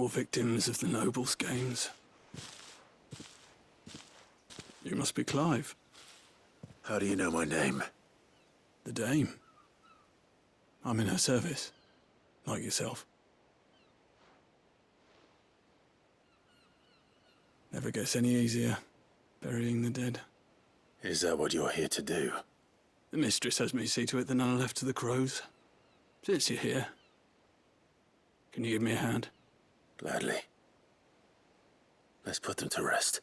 Poor victims of the nobles' games. You must be Clive. How do you know my name? The Dame. I'm in her service, like yourself. Never gets any easier, burying the dead. Is that what you're here to do? The mistress has me see to it that none are left to the crows. Since you're here, can you give me a hand? Gladly. Let's put them to rest.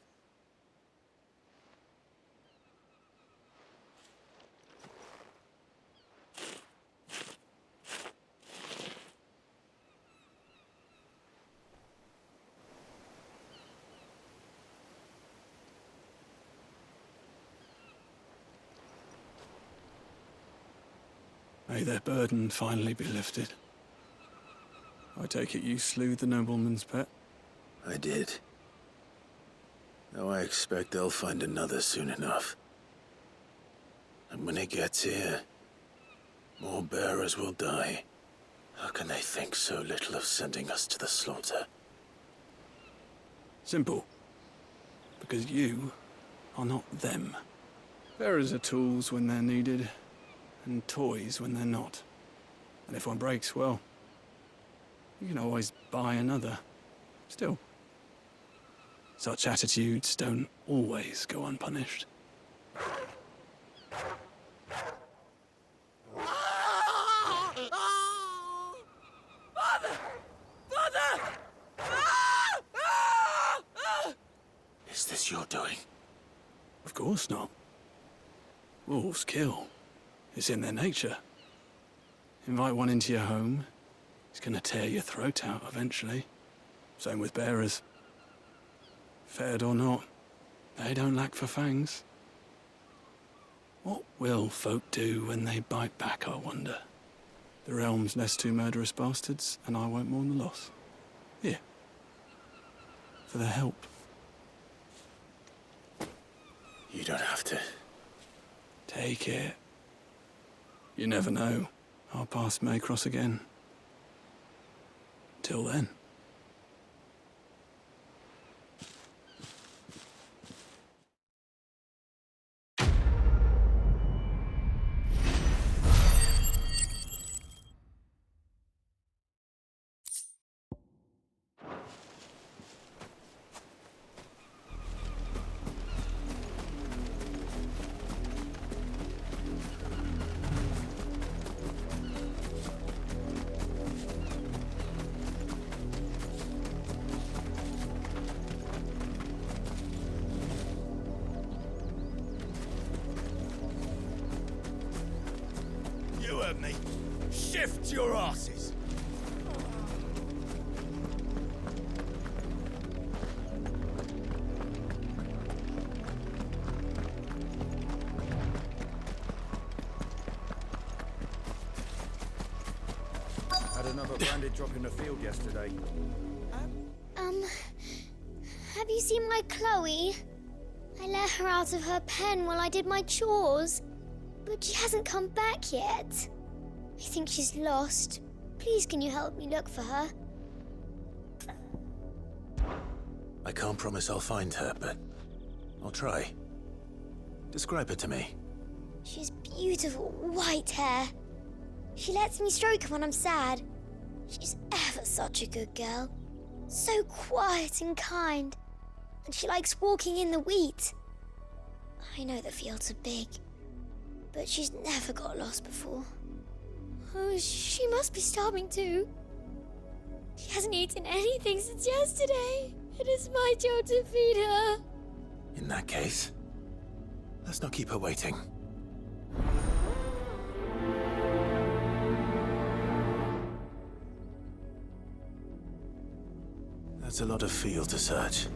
May their burden finally be lifted. I take it you slew the nobleman's pet? I did. Though I expect they'll find another soon enough. And when it gets here, more bearers will die. How can they think so little of sending us to the slaughter? Simple. Because you are not them. Bearers are tools when they're needed, and toys when they're not. And if one breaks, well, you can always buy another. Still, such attitudes don't always go unpunished. Father! Father! Is this your doing? Of course not. Wolves kill. It's in their nature. Invite one into your home, he's gonna tear your throat out eventually. Same with bearers. Fed or not, they don't lack for fangs. What will folk do when they bite back, I wonder? The realm's less two murderous bastards, and I won't mourn the loss. Here. For their help. You don't have to. Take it. You never know. Our paths may cross again. Till then. You heard me. Shift your asses. Had another bandit drop in the field yesterday. Have you seen my Chloe? I let her out of her pen while I did my chores, but she hasn't come back yet. I think she's lost. Please, can you help me look for her? I can't promise I'll find her, but I'll try. Describe her to me. She's beautiful white hair. She lets me stroke her when I'm sad. She's ever such a good girl. So quiet and kind. And she likes walking in the wheat. I know the fields are big, but she's never got lost before. Oh, she must be starving too. She hasn't eaten anything since yesterday. It is my job to feed her. In that case, let's not keep her waiting. That's a lot of field to search.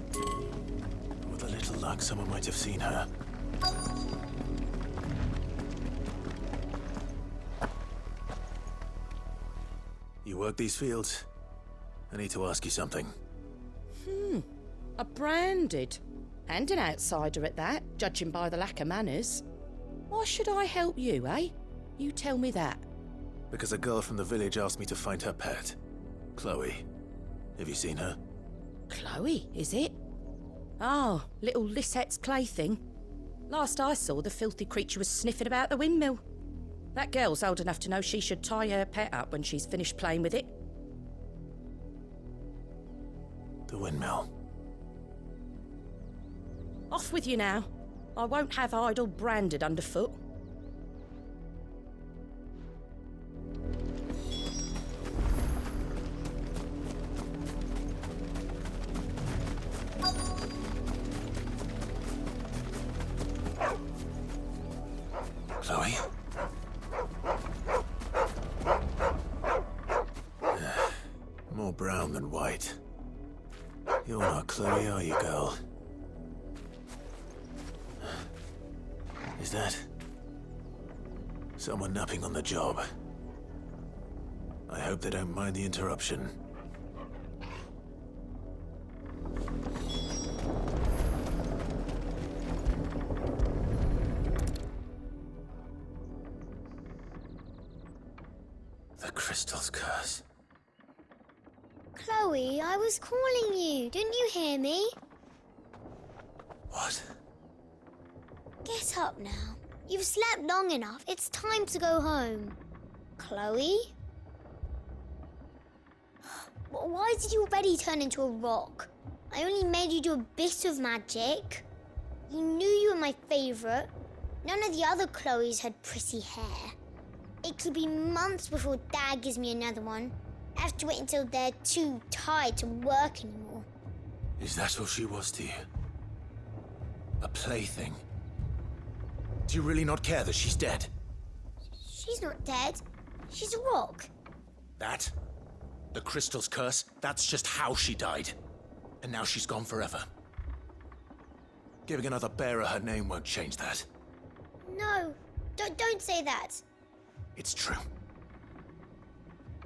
With a little luck, someone might have seen her. You work these fields? I need to ask you something. A branded. And an outsider at that, judging by the lack of manners. Why should I help you, eh? You tell me that. Because a girl from the village asked me to find her pet, Chloe. Have you seen her? Chloe, is it? Oh, little Lisette's plaything. Last I saw, the filthy creature was sniffing about the windmill. That girl's old enough to know she should tie her pet up when she's finished playing with it. The windmill. Off with you now. I won't have idle branded underfoot. Chloe? More brown than white. You're not Chloe, are you, girl? Is that someone napping on the job? I hope they don't mind the interruption. The crystal's curse. Chloe, I was calling you. Didn't you hear me? What? Get up now. You've slept long enough. It's time to go home. Chloe? Why did you already turn into a rock? I only made you do a bit of magic. You knew you were my favourite. None of the other Chloes had pretty hair. It could be months before Dad gives me another one. I have to wait until they're too tired to work anymore. Is that all she was to you? A plaything? Do you really not care that she's dead? She's not dead. She's a rock. That? The crystal's curse? That's just how she died. And now she's gone forever. Giving another bearer her name won't change that. No, don't say that. It's true.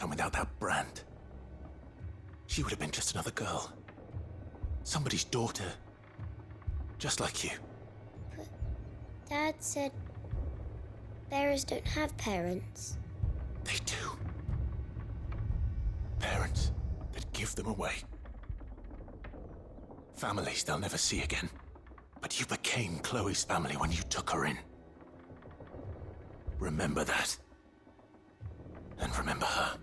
And without that brand, she would have been just another girl. Somebody's daughter. Just like you. But Dad said bearers don't have parents. They do. Parents that give them away. Families they'll never see again. But you became Chloe's family when you took her in. Remember that. And remember her.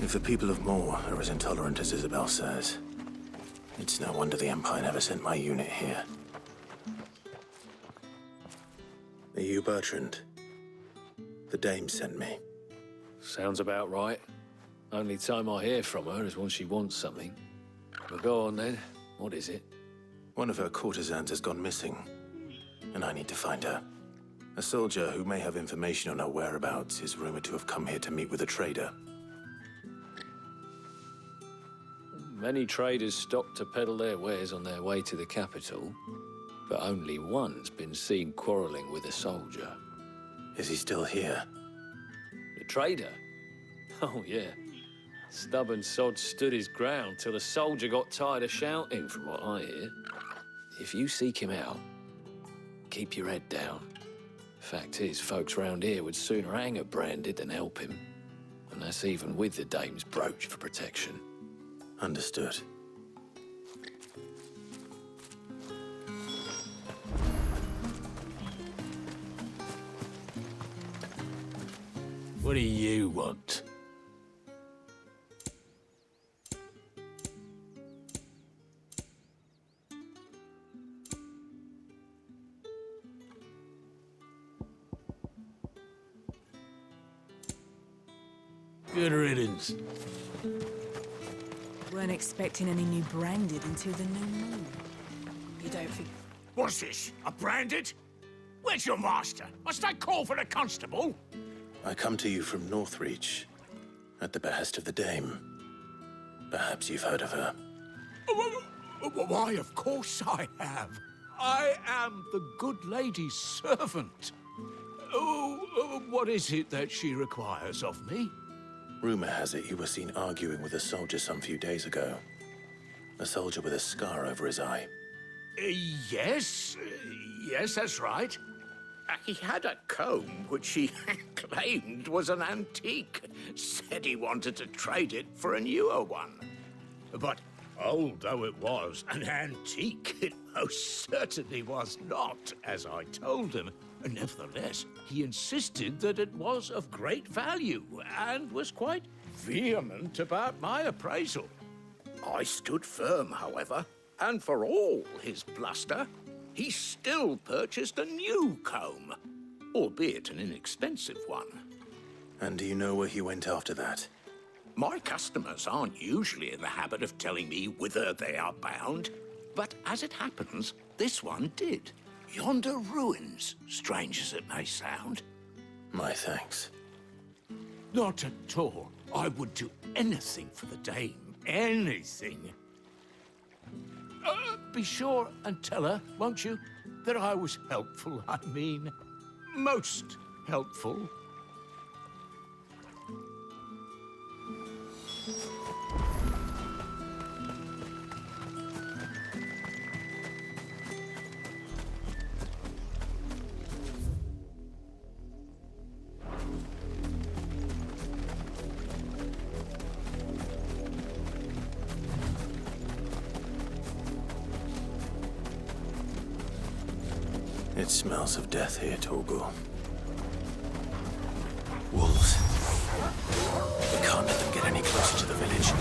If the people of Moor are as intolerant as Isabel says, it's no wonder the Empire never sent my unit here. Are you Bertrand? The dame sent me. Sounds about right. Only time I hear from her is when she wants something. But go on then. What is it? One of her courtesans has gone missing, and I need to find her. A soldier who may have information on her whereabouts is rumored to have come here to meet with a trader. Many traders stop to peddle their wares on their way to the capital, but only one's been seen quarrelling with a soldier. Is he still here? The trader? Oh, yeah. Stubborn sod stood his ground till the soldier got tired of shouting, from what I hear. If you seek him out, keep your head down. Fact is, folks round here would sooner hang a branded than help him. And that's even with the dame's brooch for protection. Understood. What do you want? Good riddance. Weren't expecting any new branded until the new moon. You don't think What's this? A branded? Where's your master? Must I call for a constable? I come to you from Northreach, at the behest of the Dame. Perhaps you've heard of her. Why, of course I have. I am the good lady's servant. What is it that she requires of me? Rumor has it you were seen arguing with a soldier some few days ago. A soldier with a scar over his eye. Yes, that's right. He had a comb which he claimed was an antique. Said he wanted to trade it for a newer one. But old though it was, an antique it most certainly was not, as I told him. Nevertheless, he insisted that it was of great value and was quite vehement about my appraisal. I stood firm, however, and for all his bluster, he still purchased a new comb, albeit an inexpensive one. And do you know where he went after that? My customers aren't usually in the habit of telling me whither they are bound, but as it happens, this one did. Yonder ruins, strange as it may sound. My thanks. Not at all. I would do anything for the Dame. Anything. Be sure and tell her, won't you, that I was helpful, I mean, most helpful. It smells of death here, Torgal. Wolves. We can't let them get any closer to the village.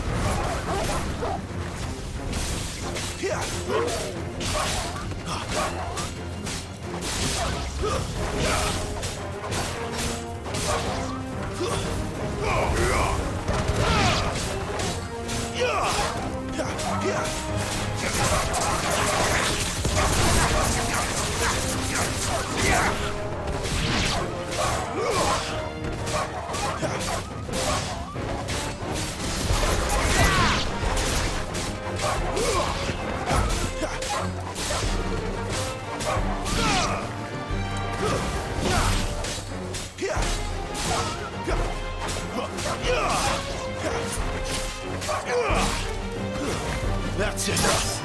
That's enough!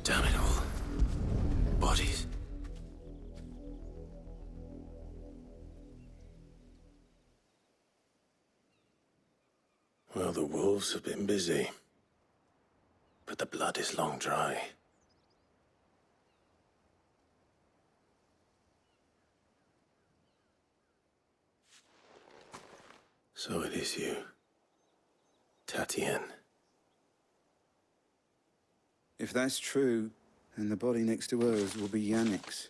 Damn it all. Bodies. Well, the wolves have been busy. But the blood is long dry. So it is you, Tatienne. If that's true, then the body next to hers will be Yannick's.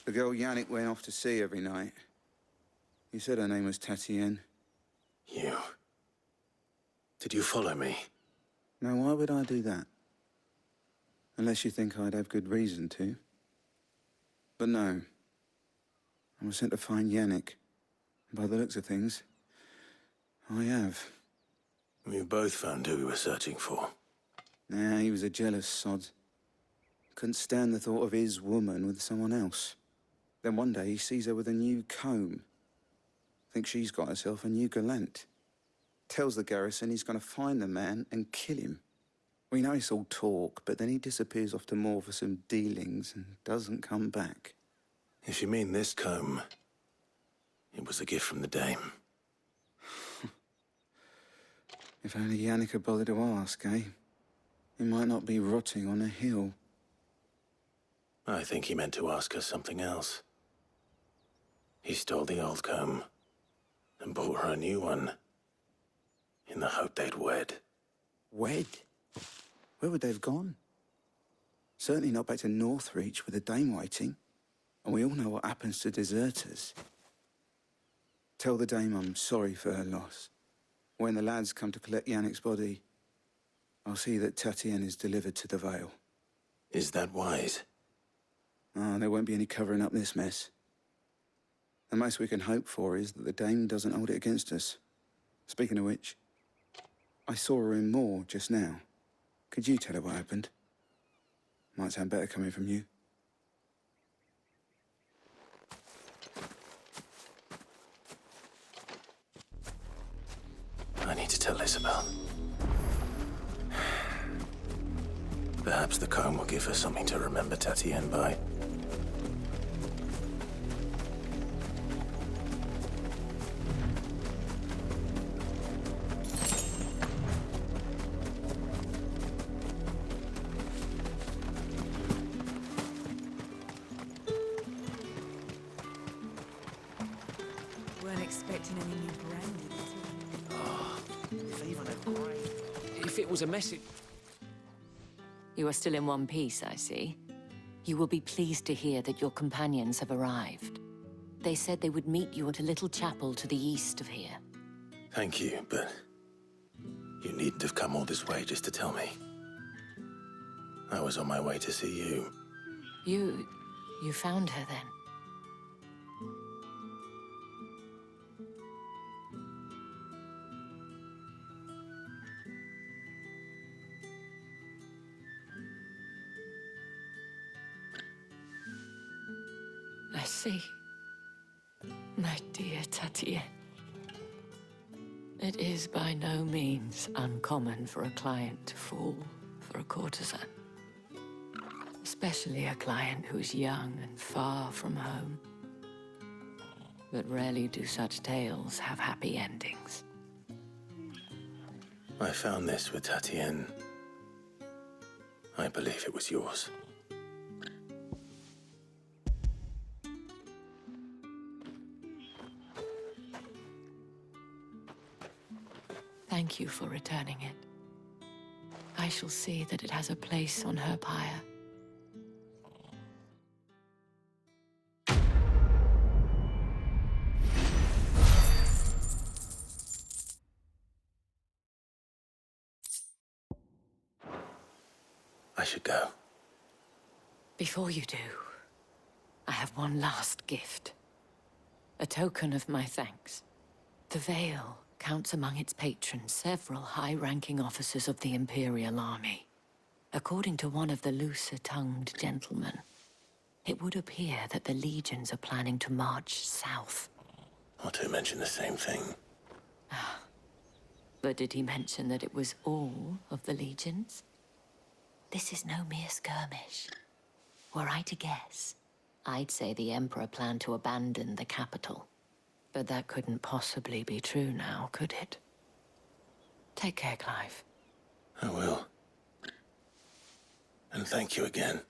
The girl Yannick went off to see every night. You said her name was Tatienne. You. Did you follow me? Now, why would I do that? Unless you think I'd have good reason to. But no. I was sent to find Yannick. By the looks of things, I have. We've both found who we were searching for. Nah, he was a jealous sod. Couldn't stand the thought of his woman with someone else. Then one day he sees her with a new comb. Thinks she's got herself a new gallant. Tells the garrison he's going to find the man and kill him. We know it's all talk, but then he disappears off to Moor for some dealings and doesn't come back. If you mean this comb, it was a gift from the Dame. If only Yannick had bothered to ask, eh? He might not be rotting on a hill. I think he meant to ask her something else. He stole the old comb and bought her a new one in the hope they'd wed. Wed? Where would they have gone? Certainly not back to Northreach with a dame waiting. And we all know what happens to deserters. Tell the dame I'm sorry for her loss. When the lads come to collect Yannick's body, I'll see that Tatienne is delivered to the Vale. Is that wise? Ah, there won't be any covering up this mess. The most we can hope for is that the dame doesn't hold it against us. Speaking of which, I saw her in Moor just now. Could you tell her what happened? Might sound better coming from you. I need to tell Isabel. Perhaps the comb will give her something to remember Tatienne by. Weren't expecting any new brandy. If it was a message... You are still in one piece, I see. You will be pleased to hear that your companions have arrived. They said they would meet you at a little chapel to the east of here. Thank you, but you needn't have come all this way just to tell me. I was on my way to see you. You found her then? I see. My dear Tatienne. It is by no means uncommon for a client to fall for a courtesan. Especially a client who's young and far from home. But rarely do such tales have happy endings. I found this with Tatienne. I believe it was yours. Thank you for returning it. I shall see that it has a place on her pyre. I should go. Before you do, I have one last gift. A token of my thanks. The Vale counts among its patrons several high-ranking officers of the Imperial Army. According to one of the looser-tongued gentlemen, it would appear that the legions are planning to march south. Not to mention the same thing. But did he mention that it was all of the legions? This is no mere skirmish. Were I to guess, I'd say the Emperor planned to abandon the capital. But that couldn't possibly be true now, could it? Take care, Clive. I will. And thank you again.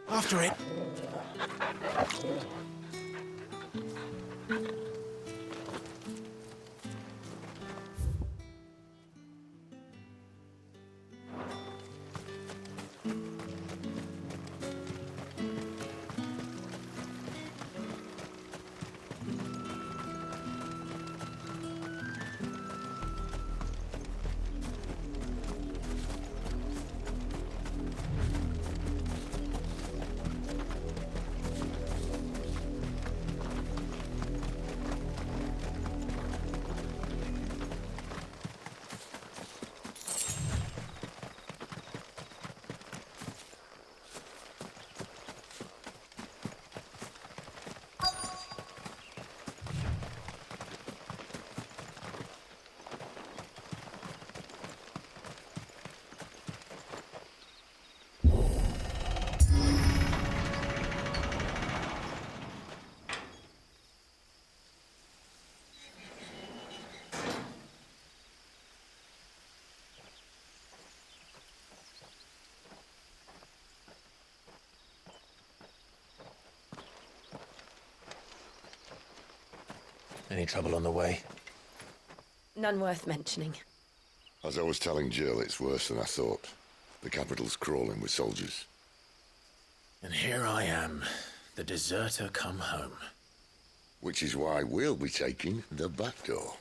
After it. Any trouble on the way? None worth mentioning. As I was telling Jill, it's worse than I thought. The capital's crawling with soldiers. And here I am, the deserter come home. Which is why we'll be taking the back door.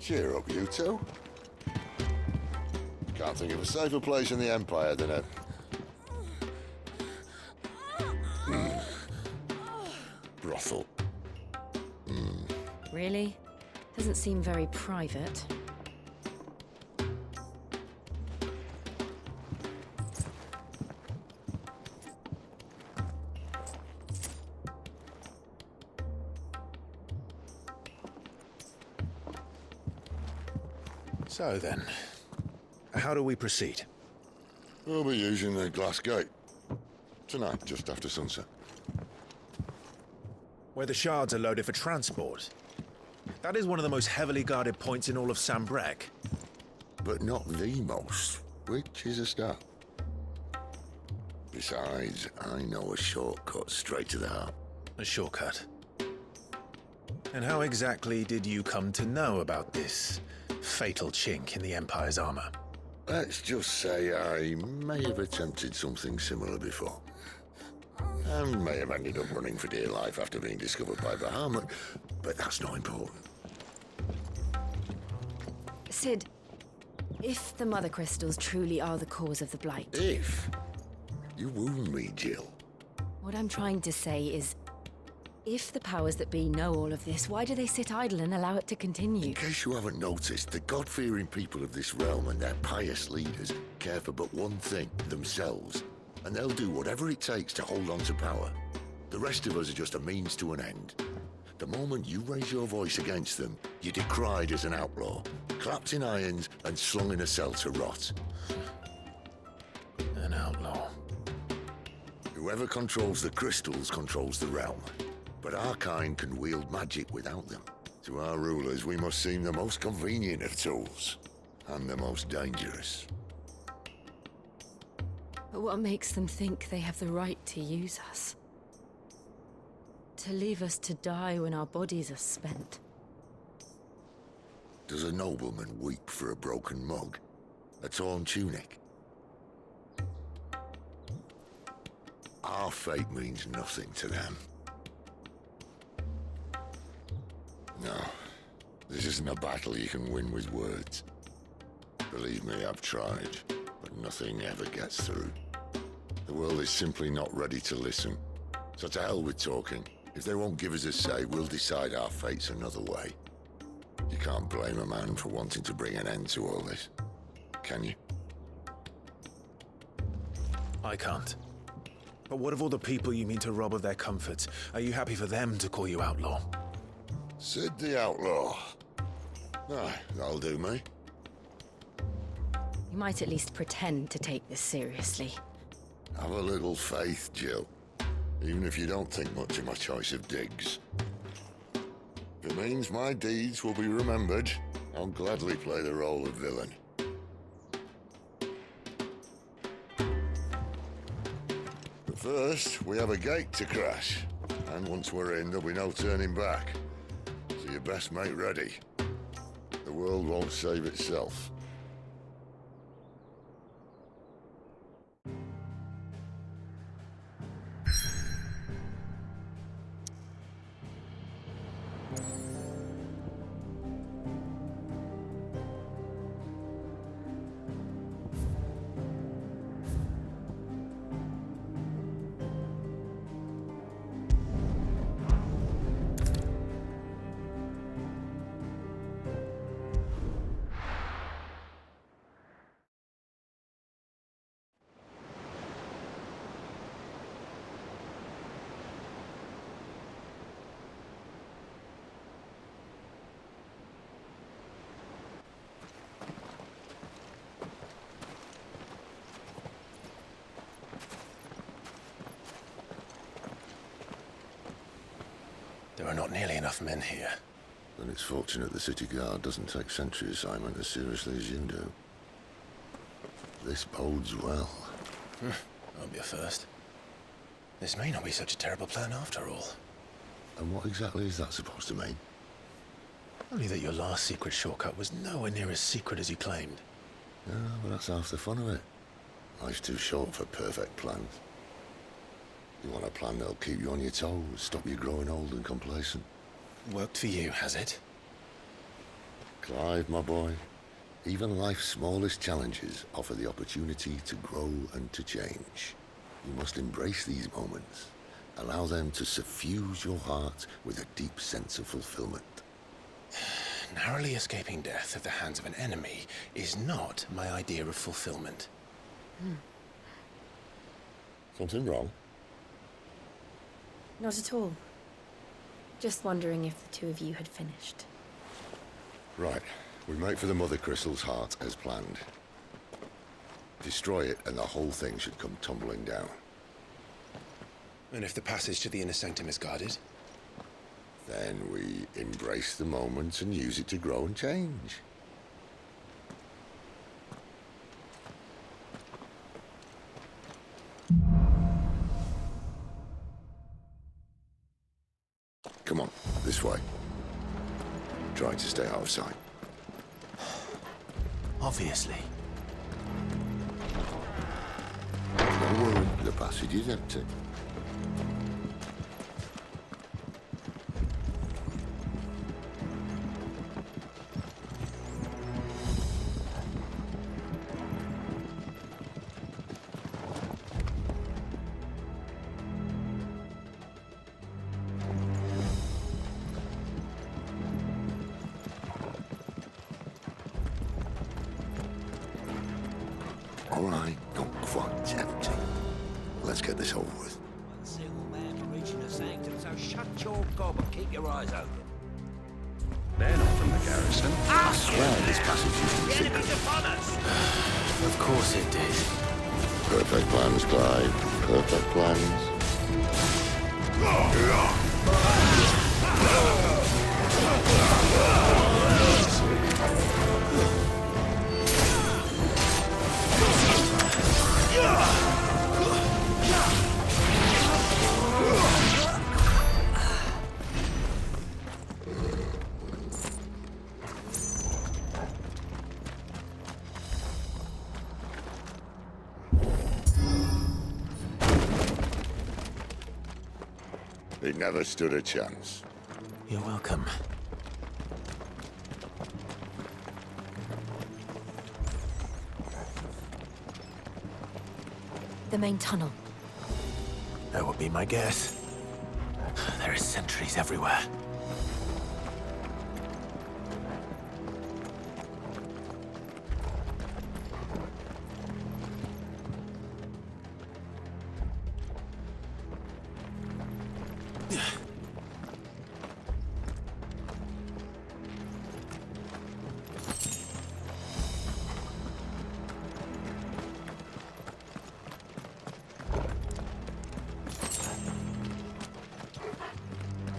Cheer up, you two. Can't think of a safer place in the Empire than a... brothel. Really? Doesn't seem very private. So then, how do we proceed? We'll be using the glass gate. Tonight, just after sunset. Where the shards are loaded for transport. That is one of the most heavily guarded points in all of Sambrec. But not the most, which is a start. Besides, I know a shortcut straight to the heart. A shortcut. And how exactly did you come to know about this fatal chink in the Empire's armor? Let's just say I may have attempted something similar before. And may have ended up running for dear life after being discovered by Bahamut, but that's not important. Sid, if the Mother Crystals truly are the cause of the Blight... If? You wound me, Jill. What I'm trying to say is, if the powers that be know all of this, why do they sit idle and allow it to continue? In case you haven't noticed, the God-fearing people of this realm and their pious leaders care for but one thing, themselves. And they'll do whatever it takes to hold on to power. The rest of us are just a means to an end. The moment you raise your voice against them, you're decried as an outlaw, clapped in irons and slung in a cell to rot. An outlaw. Whoever controls the crystals controls the realm. But our kind can wield magic without them. To our rulers, we must seem the most convenient of tools, and the most dangerous. But what makes them think they have the right to use us? To leave us to die when our bodies are spent? Does a nobleman weep for a broken mug? A torn tunic? Our fate means nothing to them. No, this isn't a battle you can win with words. Believe me, I've tried, but nothing ever gets through. The world is simply not ready to listen. So to hell with talking. If they won't give us a say, we'll decide our fates another way. You can't blame a man for wanting to bring an end to all this, can you? I can't. But what of all the people you mean to rob of their comforts? Are you happy for them to call you outlaw? Sid the Outlaw. Aye, that'll do me. You might at least pretend to take this seriously. Have a little faith, Jill. Even if you don't think much of my choice of digs. If it means my deeds will be remembered, I'll gladly play the role of villain. But first, we have a gate to crash. And once we're in, there'll be no turning back. So you best make ready. The world won't save itself. There are not nearly enough men here. Then it's fortunate the city guard doesn't take sentry assignment as seriously as you do. This bodes well. Won't be a first. This may not be such a terrible plan after all. And what exactly is that supposed to mean? Only that your last secret shortcut was nowhere near as secret as you claimed. Yeah, but that's half the fun of it. Life's too short for perfect plans. You want a plan that'll keep you on your toes, stop you growing old and complacent. Worked for you, has it? Clive, my boy, even life's smallest challenges offer the opportunity to grow and to change. You must embrace these moments. Allow them to suffuse your heart with a deep sense of fulfillment. Narrowly escaping death at the hands of an enemy is not my idea of fulfillment. Something wrong? Not at all. Just wondering if the two of you had finished. Right. We make for the Mother Crystal's heart as planned. Destroy it and the whole thing should come tumbling down. And if the passage to the inner sanctum is guarded? Then we embrace the moment and use it to grow and change. Come on, this way. Trying to stay out of sight. Obviously. Don't worry, the passage is empty. All right, not quite empty. Let's get this over with. One single man reaching the sanctum, so shut your gob and keep your eyes open. They're not from the garrison. I swear this passage used to be secret. Enemies upon us! Of course it did. Perfect plans, Clive. Perfect plans. He never stood a chance. You're welcome. The main tunnel. That would be my guess. There are sentries everywhere.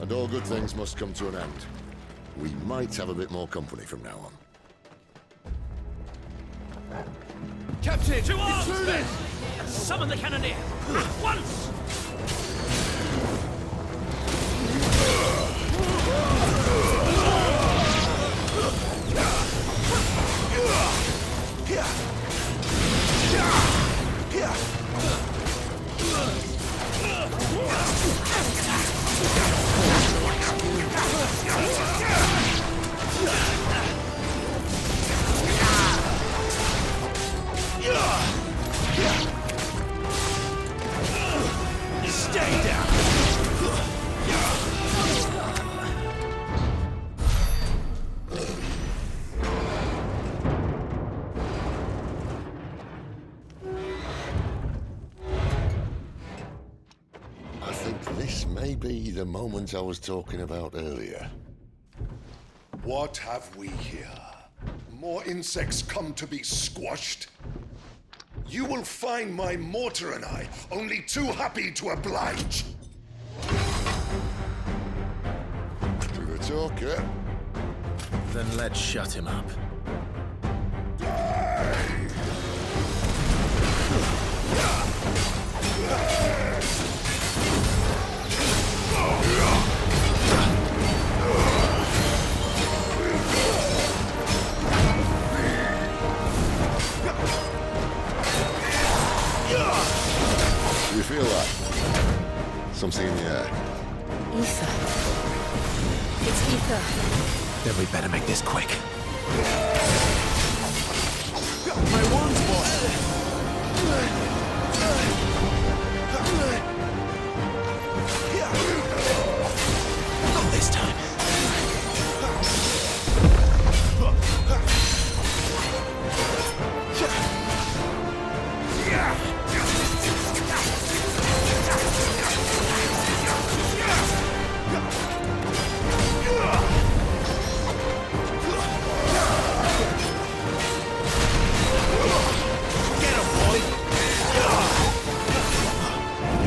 And all good things must come to an end. We might have a bit more company from now on. Captain! To arms, men! Summon the cannoneer! At once! Stay down! I think this may be the moment I was talking about earlier. What have we here? More insects come to be squashed? You will find my mortar and I only too happy to oblige. talker. Then let's shut him up. You feel that? Something in the air. Ether. It's ether. Then we better make this quick. My wounds, boss! Not this time.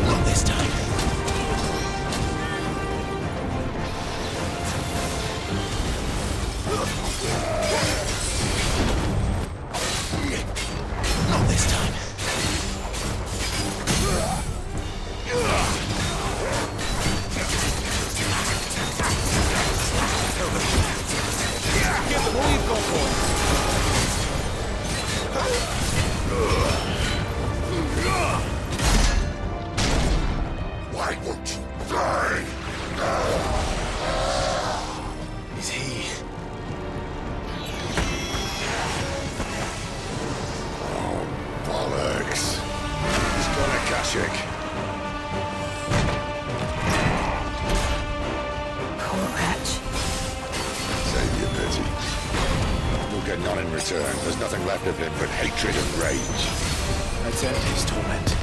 Not this time. Not this time. Give them all you've got, boy. Why won't you die? Is he? Bollocks. He's got a Kashik. Poor wretch. Save your pity. You'll get none in return. There's nothing left of him but hatred and rage. Let's end his torment.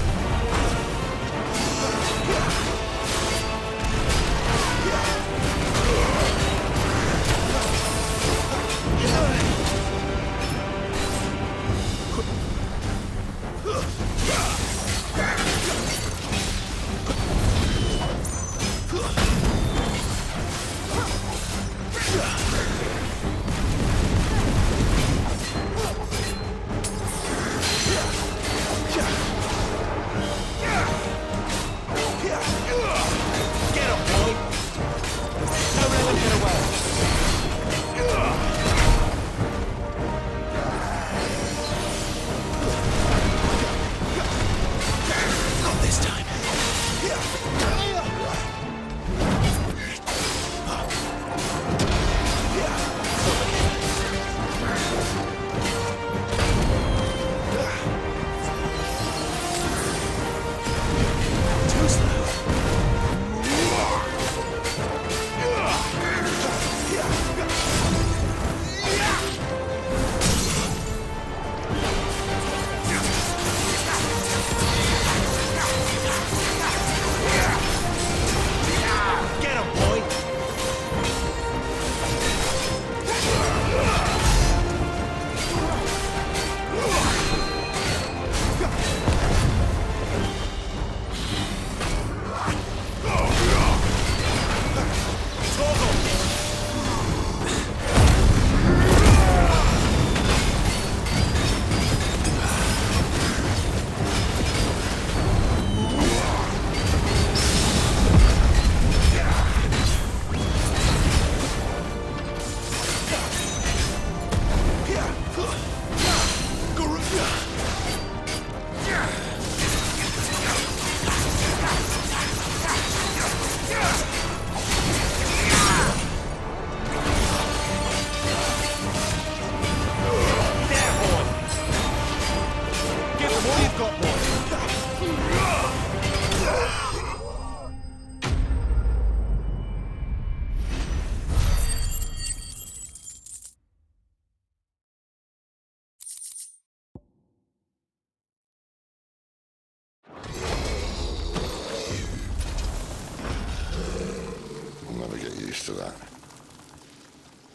To that.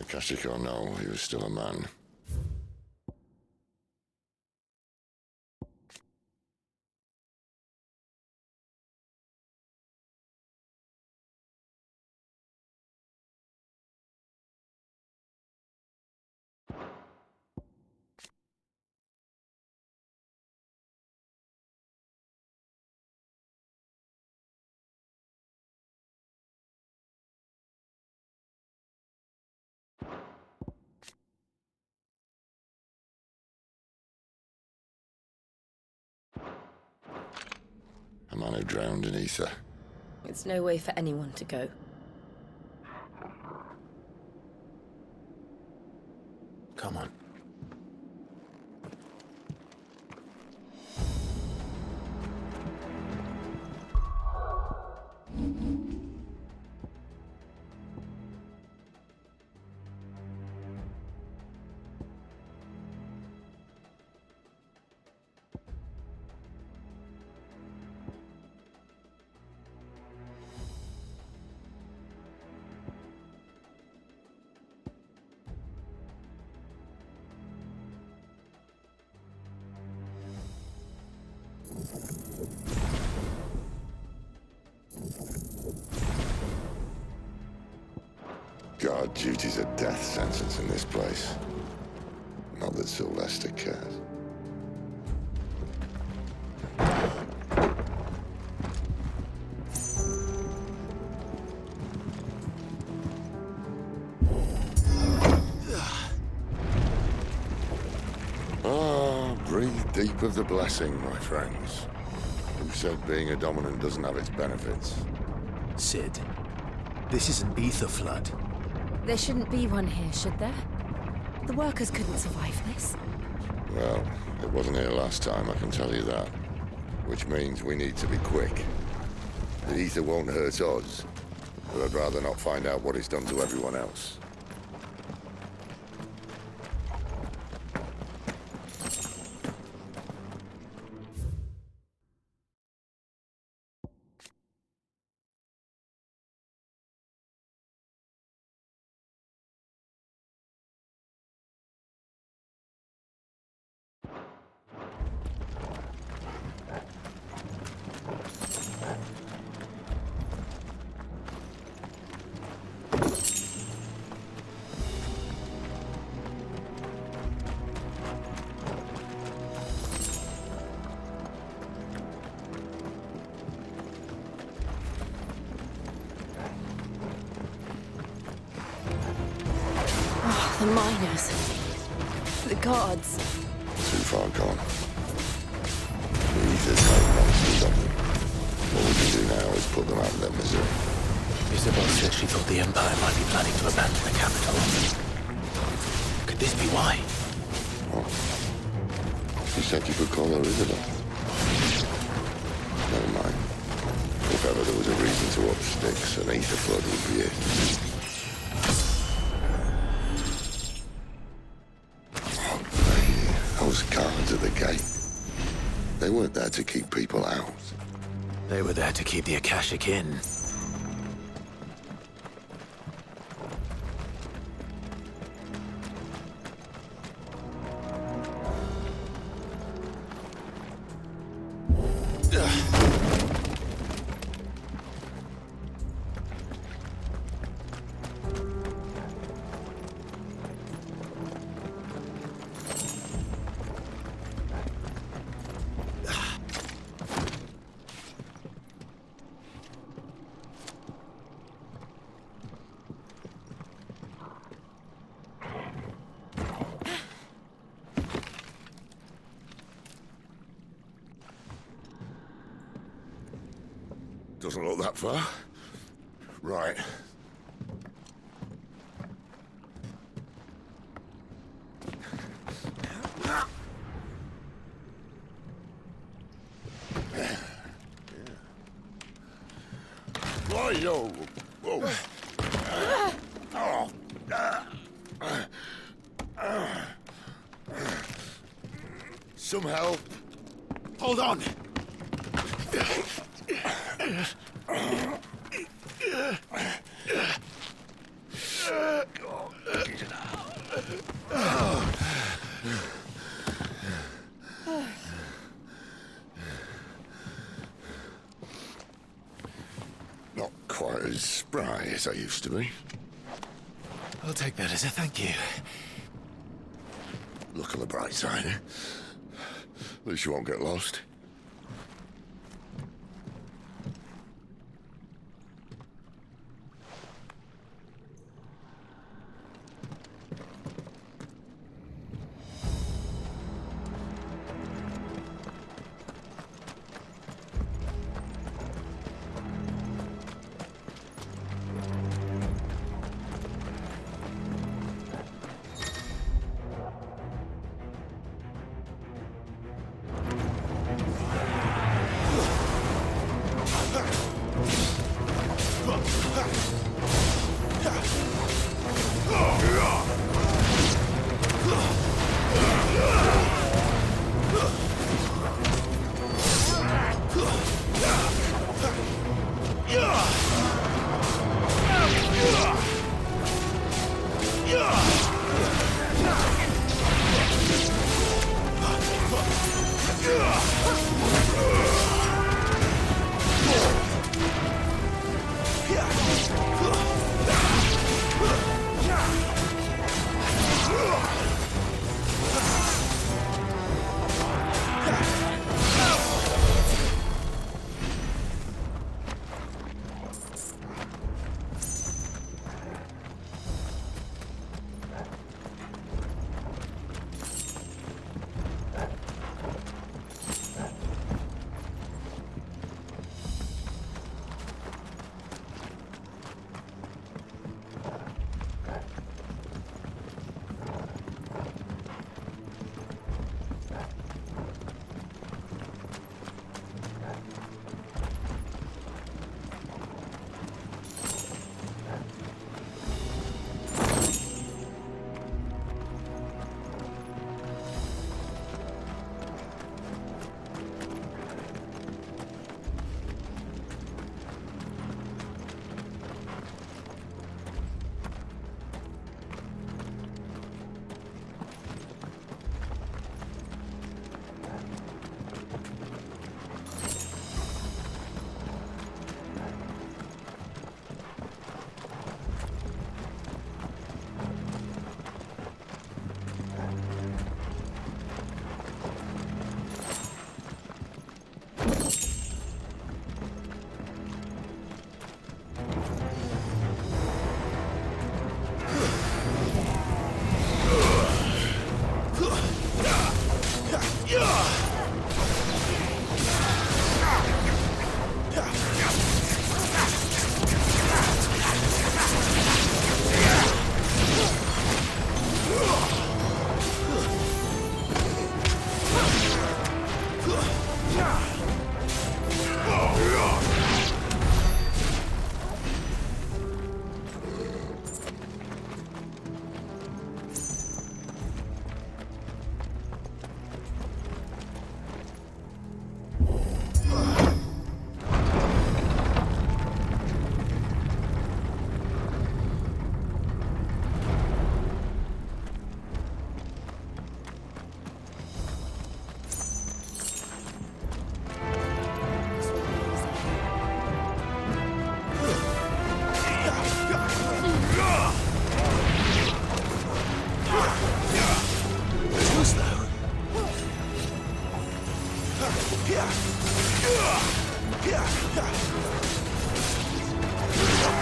Akashic or no, he was still a man. A man who drowned in ether. It's no way for anyone to go. Come on. Guard duty's a death sentence in this place. Not that Sylvester cares. Breathe deep of the blessing, my friends. Who said being a dominant doesn't have its benefits? Sid, this is an ether flood. There shouldn't be one here, should there? The workers couldn't survive this. Well, it wasn't here last time, I can tell you that. Which means we need to be quick. The ether won't hurt us, but I'd rather not find out what it's done to everyone else. The miners. The guards. Too far gone. The ether's made monsters of them. What we can do now is put them out of their misery. Isabel said she thought the Empire might be planning to abandon the capital. Could this be why? What? She said you could call her Isabel. Never mind. If ever there was a reason to up sticks, an ether flood would be it. Those guards at the gate. They weren't there to keep people out. They were there to keep the Akashic in. Doesn't look that far. Right. Whoa, whoa. Some help. Hold on! Not quite as spry as I used to be. I'll take that as a thank you. Look on the bright side, eh? At least you won't get lost.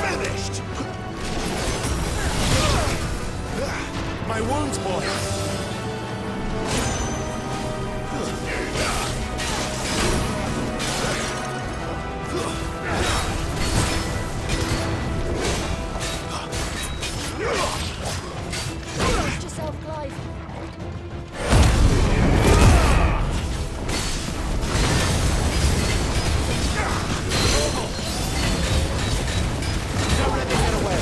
Finished! My wounds, boy! Rest yourself, Clive. Don't let me get away!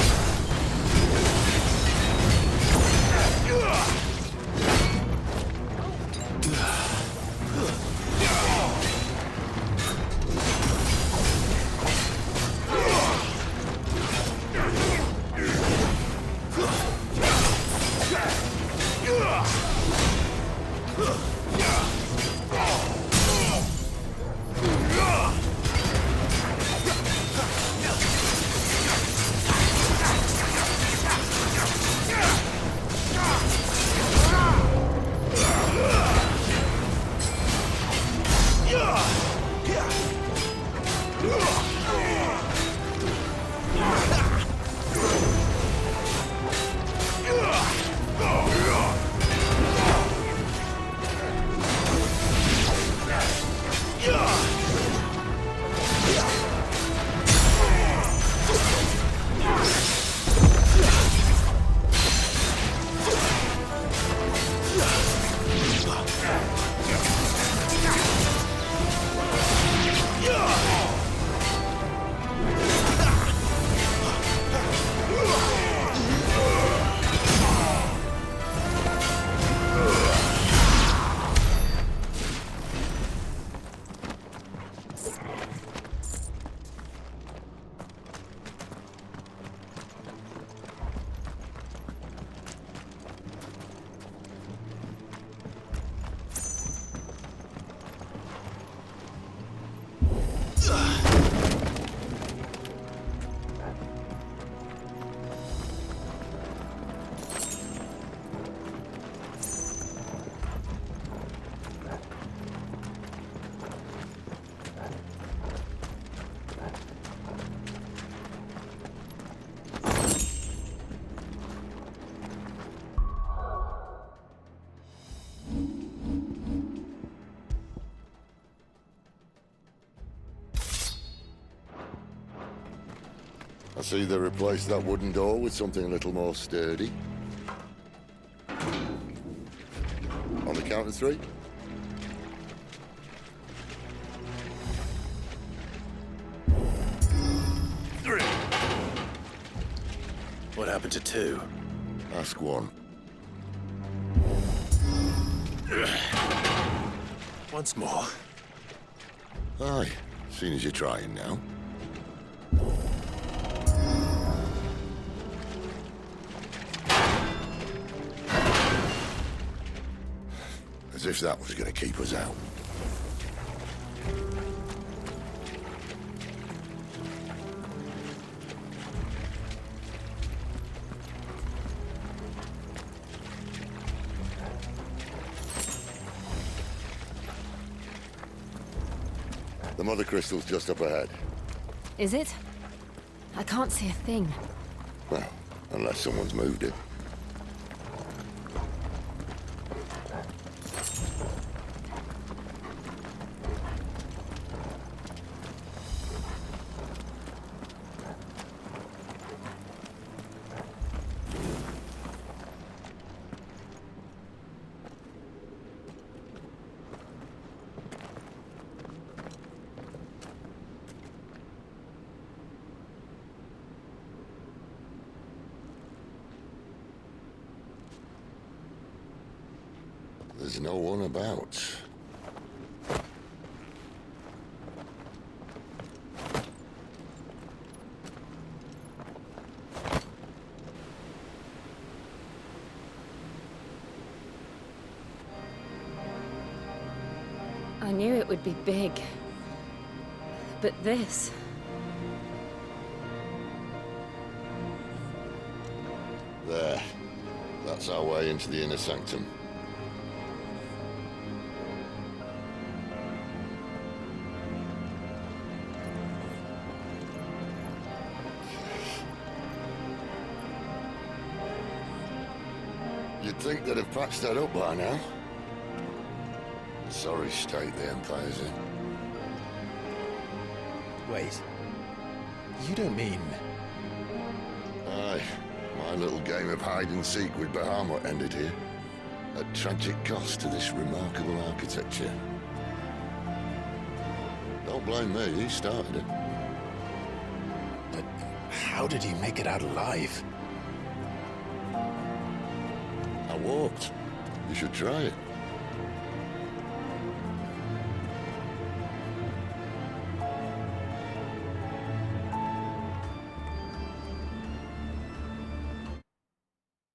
I see they replaced that wooden door with something a little more sturdy. On the count of 3. What happened to 2? Ask 1. Once more. Aye, seeing as you're trying now. As if that was going to keep us out. The mother crystal's just up ahead. Is it? I can't see a thing. Well, unless someone's moved it. There's no one about. I knew it would be big. But this... There. That's our way into the inner sanctum. You'd think they'd have patched that up by now. Sorry state the Empire's in. Wait. You don't mean... Aye. My little game of hide-and-seek with Bahamut ended here. At tragic cost to this remarkable architecture. Don't blame me, he started it. But how did he make it out alive? I walked. You should try it.